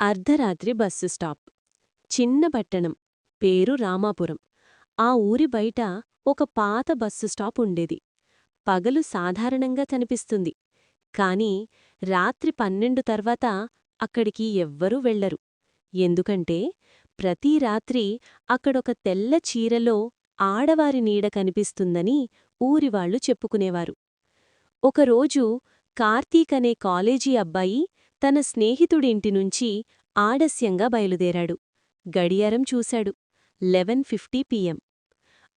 అర్ధరాత్రి bus stop. చిన్న పట్టణం. పేరు రామాపురం. ఆ ఊరి బయట ఒక పాత బస్సు స్టాప్ ఉండేది. పగలు సాధారణంగా కనిపిస్తుంది. కాని రాత్రి 12 తర్వాత అక్కడికి ఎవ్వరూ వెళ్లరు. ఎందుకంటే ప్రతి రాత్రి అక్కడొక తెల్ల చీరలో ఆడవారి నీడ కనిపిస్తుందని ఊరివాళ్లు చెప్పుకునేవారు. ఒకరోజు కార్తీక్ అనే కాలేజీ అబ్బాయి తన స్నేహితుడింటినుంచి ఆలస్యంగా బయలుదేరాడు. గడియారం చూశాడు. 11:50 PM.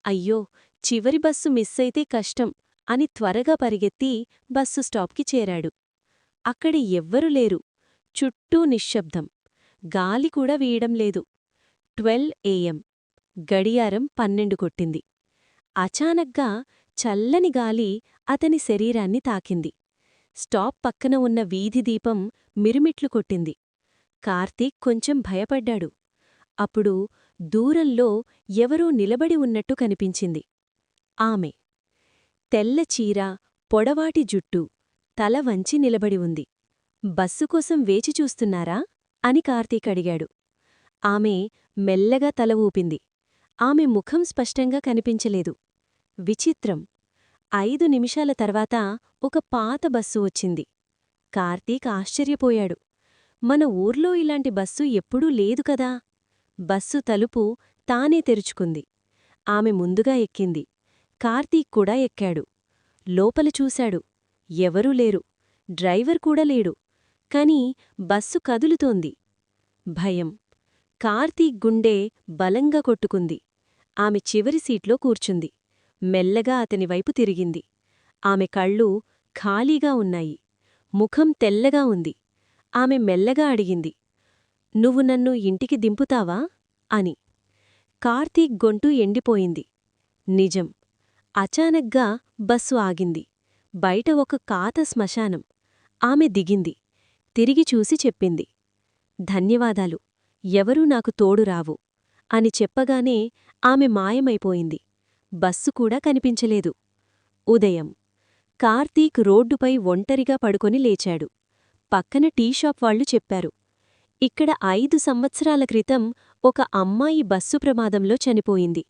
అయ్యో, చివరి బస్సు మిస్సైతే కష్టం అని త్వరగా పరిగెత్తి బస్సు స్టాప్కి చేరాడు. అక్కడ ఎవ్వరూ లేరు. చుట్టూ నిశ్శబ్దం. గాలి కూడా వీయడం లేదు. 12 AM. గడియారం 12 కొట్టింది. అచానక్గా చల్లని గాలి అతని శరీరాన్ని తాకింది. స్టాప్ పక్కన ఉన్న వీధి దీపం మిరుమిట్లు కొట్టింది. కార్తీక్ కొంచెం భయపడ్డాడు. అప్పుడు దూరంలో ఎవరో నిలబడి ఉన్నట్టు కనిపించింది. ఆమె. తెల్ల చీర, పొడవాటి జుట్టు, తల వంచి నిలబడి ఉంది. బస్సు కోసం వేచి చూస్తున్నారా అని కార్తీక్ అడిగాడు. ఆమె మెల్లగా తల ఊపింది. ఆమె ముఖం స్పష్టంగా కనిపించలేదు. విచిత్రం. 5 నిమిషాల తర్వాత ఒక పాత బస్సు వచ్చింది. కార్తీక్ ఆశ్చర్యపోయాడు. మన ఊర్లో ఇలాంటి బస్సు ఎప్పుడూ లేదు కదా. బస్సు తలుపు తానే తెరుచుకుంది. ఆమె ముందుగా ఎక్కింది. కార్తీక్ కూడా ఎక్కాడు. లోపల చూశాడు. ఎవరూ లేరు. డ్రైవర్ కూడా లేడు. కాని బస్సు కదులుతోంది. భయం. కార్తీక్ గుండె బలంగా కొట్టుకుంది. ఆమె చివరి సీట్లో కూర్చుంది. మెల్లగా అతనివైపు తిరిగింది. ఆమె కళ్ళు ఖాళీగా ఉన్నాయి. ముఖం తెల్లగా ఉంది. ఆమె మెల్లగా అడిగింది, "నువ్వు నన్ను ఇంటికి దింపుతావా?" అని. కార్తీక్ గొంతు ఎండిపోయింది. నిజం. అచానక్గా బస్సు ఆగింది. బయట ఒక కాత శ్మశానం. ఆమె దిగింది. తిరిగి చూసి చెప్పింది, "ధన్యవాదాలు. ఎవరూ నాకు తోడు రావు" అని చెప్పగానే ఆమె మాయమైపోయింది. బస్సు కూడా కనిపించలేదు. ఉదయం. కార్తీక్ రోడ్డుపై ఒంటరిగా పడుకొని లేచాడు. పక్కన టీషాప్ వాళ్లు చెప్పారు, ఇక్కడ 5 సంవత్సరాల క్రితం ఒక అమ్మాయి బస్సు ప్రమాదంలో చనిపోయింది.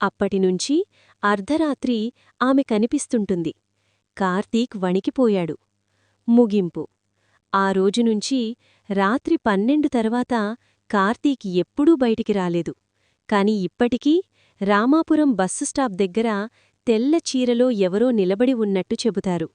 అప్పటినుంచి అర్ధరాత్రి ఆమె కనిపిస్తుంటుంది. కార్తీక్ వణికిపోయాడు. ముగింపు. ఆ రోజునుంచి రాత్రి 12 తర్వాత కార్తీక్ ఎప్పుడూ బయటికి రాలేదు. కాని ఇప్పటికీ రామాపురం బస్సు స్టాప్ దగ్గర తెల్ల చీరలో ఎవరో నిలబడి ఉన్నట్టు చెబుతారు.